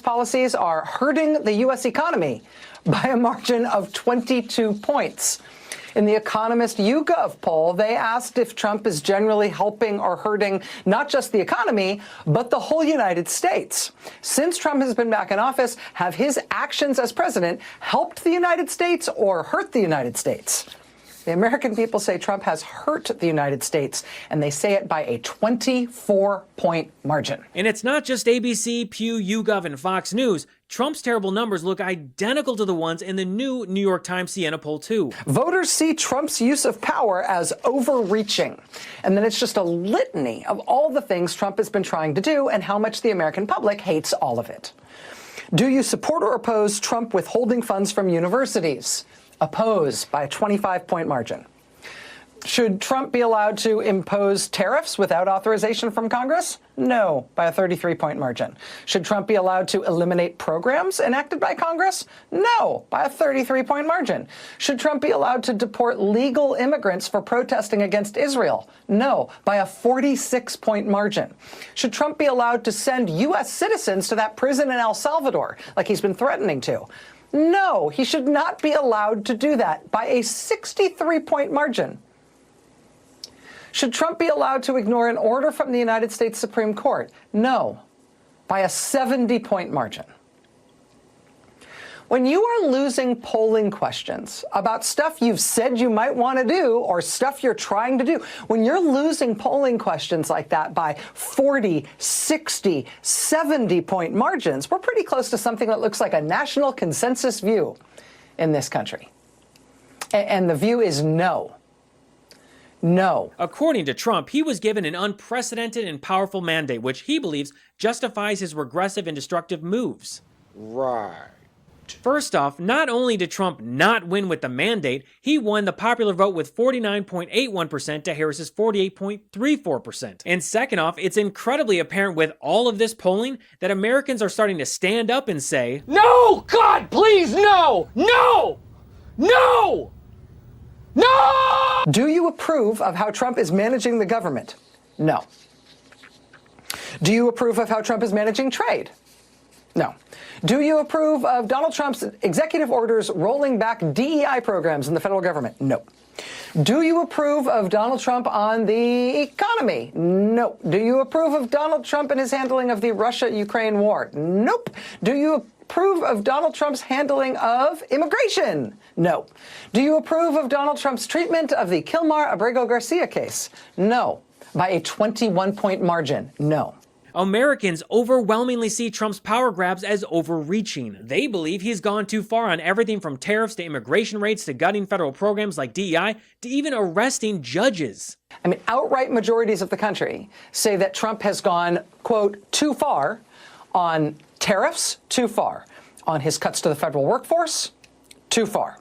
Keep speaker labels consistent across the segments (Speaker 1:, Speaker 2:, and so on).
Speaker 1: policies are hurting the U.S. economy by a margin of 22 points. In the Economist YouGov poll, they asked if Trump is generally helping or hurting not just the economy, but the whole United States. Since Trump has been back in office, have his actions as president helped the United States or hurt the United States? The American people say Trump has hurt the United States, and they say it by a 24-point margin.
Speaker 2: And it's not just ABC, Pew, YouGov, and Fox News. Trump's terrible numbers look identical to the ones in the new New York Times Siena poll, too.
Speaker 1: Voters see Trump's use of power as overreaching. And then it's just a litany of all the things Trump has been trying to do and how much the American public hates all of it. Do you support or oppose Trump withholding funds from universities? Oppose by a 25-point margin. Should Trump be allowed to impose tariffs without authorization from Congress? No, by a 33-point margin. Should Trump be allowed to eliminate programs enacted by Congress? No, by a 33-point margin. Should Trump be allowed to deport legal immigrants for protesting against Israel? No, by a 46-point margin. Should Trump be allowed to send U.S. citizens to that prison in El Salvador, like he's been threatening to? No, he should not be allowed to do that by a 63-point margin. Should Trump be allowed to ignore an order from the United States Supreme Court? No, by a 70-point margin. When you are losing polling questions about stuff you've said you might want to do or stuff you're trying to do, when you're losing polling questions like that by 40, 60, 70-point margins, we're pretty close to something that looks like a national consensus view in this country. And the view is no. No.
Speaker 2: According to Trump, he was given an unprecedented and powerful mandate, which he believes justifies his regressive and destructive moves.
Speaker 3: Right.
Speaker 2: First off, not only did Trump not win with the mandate, he won the popular vote with 49.81% to Harris's 48.34%. And second off, it's incredibly apparent with all of this polling that Americans are starting to stand up and say,
Speaker 3: No! God, please, no! No! No! No!
Speaker 1: Do you approve of how Trump is managing the government? No. Do you approve of how Trump is managing trade? No. Do you approve of Donald Trump's executive orders rolling back DEI programs in the federal government? No. Do you approve of Donald Trump on the economy? No. Do you approve of Donald Trump and his handling of the Russia-Ukraine war? Nope. Do you approve of Donald Trump's handling of immigration? No. Do you approve of Donald Trump's treatment of the Kilmar Abrego Garcia case? No. By a 21-point margin, no.
Speaker 2: Americans overwhelmingly see Trump's power grabs as overreaching. They believe he's gone too far on everything from tariffs to immigration rates to gutting federal programs like DEI to even arresting judges.
Speaker 1: I mean, outright majorities of the country say that Trump has gone, quote, too far on tariffs, too far. On his cuts to the federal workforce, too far.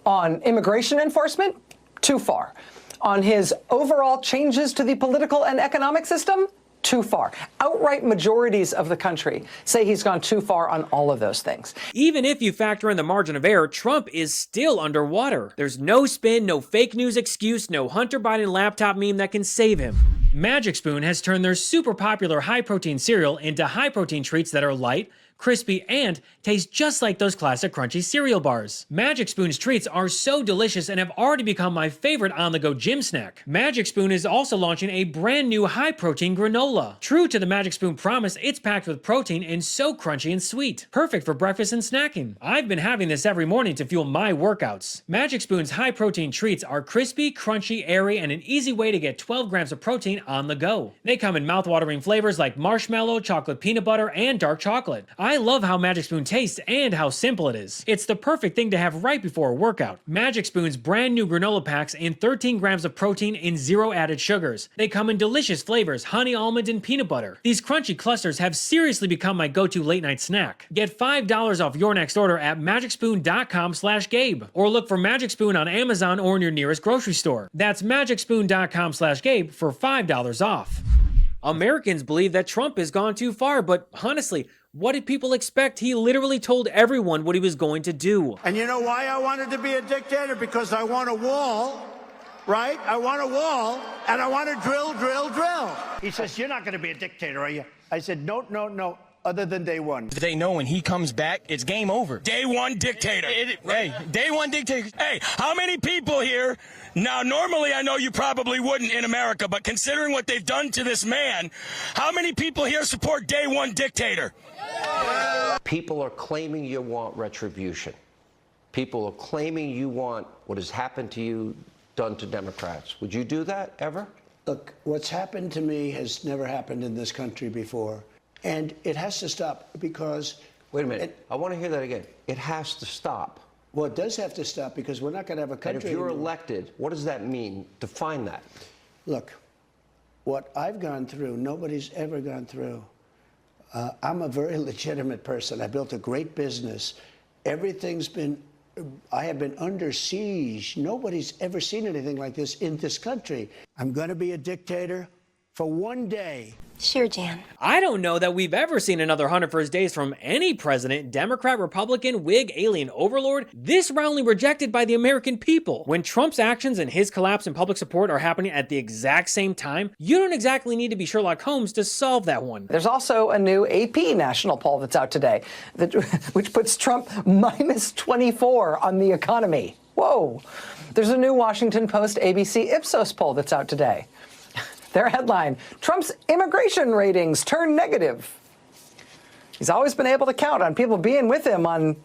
Speaker 1: On immigration enforcement, too far. On his overall changes to the political and economic system, too far. Outright majorities of the country say he's gone too far on all of those things.
Speaker 2: Even if you factor in the margin of error, Trump is still underwater. There's no spin, no fake news excuse, no Hunter Biden laptop meme that can save him. Magic Spoon has turned their super popular high-protein cereal into high-protein treats that are light, crispy, and taste just like those classic crunchy cereal bars. Magic Spoon's treats are so delicious and have already become my favorite on-the-go gym snack. Magic Spoon is also launching a brand new high-protein granola. True to the Magic Spoon promise, it's packed with protein and so crunchy and sweet. Perfect for breakfast and snacking. I've been having this every morning to fuel my workouts. Magic Spoon's high-protein treats are crispy, crunchy, airy, and an easy way to get 12 grams of protein on the go. They come in mouth-watering flavors like marshmallow, chocolate peanut butter, and dark chocolate. I love how Magic Spoon tastes and how simple it is. It's the perfect thing to have right before a workout. Magic Spoon's brand new granola packs in 13 grams of protein and 0 added sugars. They come in delicious flavors, honey, almond, and peanut butter. These crunchy clusters have seriously become my go-to late night snack. Get $5 off your next order at magicspoon.com/Gabe or look for Magic Spoon on Amazon or in your nearest grocery store. That's magicspoon.com/Gabe for $5 off. Americans believe that Trump has gone too far, but honestly, what did people expect? He literally told everyone what he was going to do.
Speaker 4: And you know why I wanted to be a dictator? Because I want a wall, right? I want a wall, and I want to drill, drill, drill. He says, you're not going to be a dictator, are you? I said, no, no, no. other than day one.
Speaker 5: They know when he comes back, it's game over. Day one dictator. Hey, day one dictator. Hey, how many people here? Now, normally I know you probably wouldn't in America, but considering what they've done to this man, how many people here support day one dictator?
Speaker 6: People are claiming you want retribution. People are claiming you want what has happened to you done to Democrats. Would you do that ever?
Speaker 7: Look, what's happened to me has never happened in this country before. And it has to stop because...
Speaker 6: Wait a minute. I want to hear that again. It has to stop.
Speaker 7: Well, it does have to stop because we're not going to have a country
Speaker 6: And if you're
Speaker 7: anymore.
Speaker 6: elected, what does that mean? Define that.
Speaker 7: Look, what I've gone through, nobody's ever gone through. I'm a very legitimate person. I built a great business. Everything's been... I have been under siege. Nobody's ever seen anything like this in this country. I'm going to be a dictator for one day.
Speaker 8: Sure, Jan.
Speaker 2: I don't know that we've ever seen another 100 first days from any president, Democrat, Republican, Whig, alien overlord, this roundly rejected by the American people. When Trump's actions and his collapse in public support are happening at the exact same time, you don't exactly need to be Sherlock Holmes to solve that one.
Speaker 1: There's also a new AP national poll that's out today, which puts Trump minus 24 on the economy. Whoa. There's a new Washington Post ABC Ipsos poll that's out today. Their headline, Trump's immigration ratings turn negative. He's always been able to count on people being with him on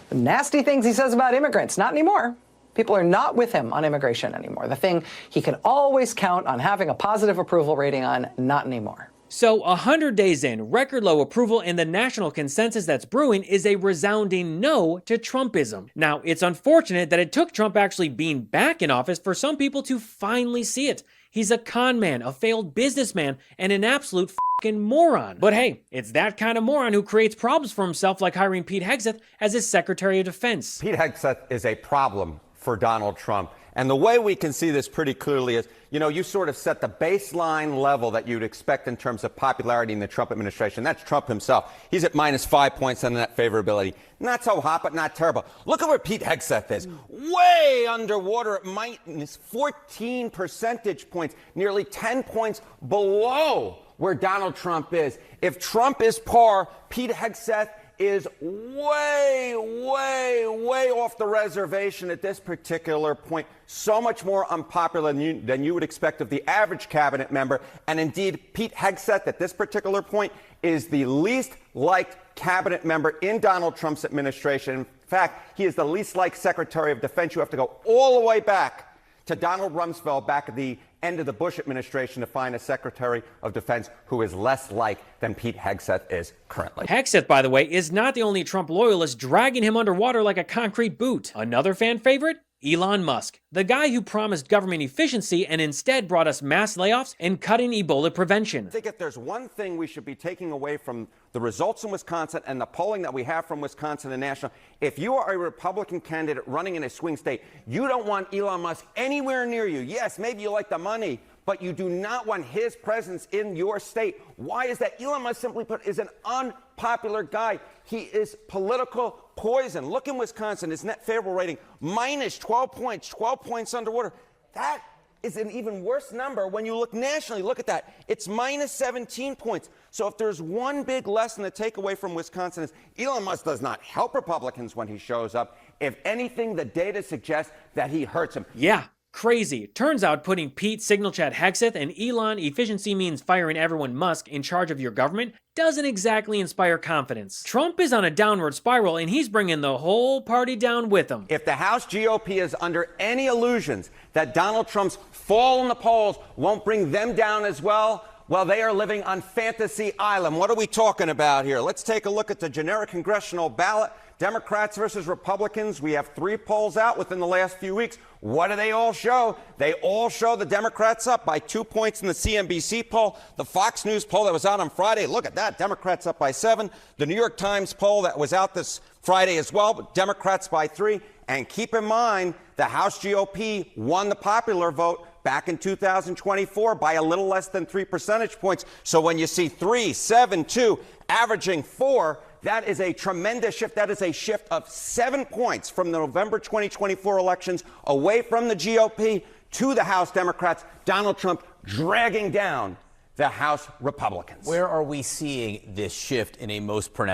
Speaker 1: the nasty things he says about immigrants. Not anymore. People are not with him on immigration anymore. The thing he can always count on having a positive approval rating on, not anymore.
Speaker 2: So 100 days in, record low approval, and the national consensus that's brewing is a resounding no to Trumpism. Now, it's unfortunate that it took Trump actually being back in office for some people to finally see it. He's a con man, a failed businessman, and an absolute fucking moron. But hey, it's that kind of moron who creates problems for himself, like hiring Pete Hegseth as his Secretary of Defense.
Speaker 9: Pete Hegseth is a problem for Donald Trump. And the way we can see this pretty clearly is, you sort of set the baseline level that you'd expect in terms of popularity in the Trump administration. That's Trump himself. He's at minus 5 points on net favorability. Not so hot, but not terrible. Look at where Pete Hegseth is. Way underwater at minus 14 percentage points, nearly 10 points below where Donald Trump is. If Trump is par, Pete Hegseth is way off the reservation at this particular point. So much more unpopular than you would expect of the average cabinet member. And indeed, Pete Hegseth at this particular point is the least liked cabinet member in Donald Trump's administration. In fact, he is the least liked Secretary of Defense. You have to go all the way back to Donald Rumsfeld back at the end of the Bush administration to find a Secretary of Defense who is less liked than Pete Hegseth is currently.
Speaker 2: Hegseth, by the way, is not the only Trump loyalist dragging him underwater like a concrete boot. Another fan favorite? Elon Musk, the guy who promised government efficiency and instead brought us mass layoffs and cutting Ebola prevention.
Speaker 9: I think if there's one thing we should be taking away from the results in Wisconsin and the polling that we have from Wisconsin and national, if you are a Republican candidate running in a swing state, you don't want Elon Musk anywhere near you. Yes, maybe you like the money, but you do not want his presence in your state. Why is that? Elon Musk, simply put, is an unpopular guy. He is political poison. Look in Wisconsin, his net favorable rating, minus 12 points, 12 points underwater. That is an even worse number when you look nationally. Look at that. It's minus 17 points. So if there's one big lesson to take away from Wisconsin is Elon Musk does not help Republicans when he shows up. If anything, the data suggests that he hurts them.
Speaker 2: Yeah. Crazy. Turns out putting Pete Signal Chat Hegseth and Elon efficiency means firing everyone Musk in charge of your government doesn't exactly inspire confidence. Trump is on a downward spiral and he's bringing the whole party down with him.
Speaker 9: If the House GOP is under any illusions that Donald Trump's fall in the polls won't bring them down as well, they are living on Fantasy Island. What are we talking about here? Let's take a look at the generic congressional ballot. Democrats versus Republicans. We have 3 polls out within the last few weeks. What do they all show? They all show the Democrats up by 2 points in the CNBC poll. The Fox News poll that was out on Friday, look at that, Democrats up by 7. The New York Times poll that was out this Friday as well, but Democrats by 3. And keep in mind, the House GOP won the popular vote back in 2024 by a little less than 3 percentage points. So when you see 3, 7, 2, averaging 4, that is a tremendous shift. That is a shift of 7 points from the November 2024 elections away from the GOP to the House Democrats. Donald Trump dragging down the House Republicans.
Speaker 8: Where are we seeing this shift in a most pronounced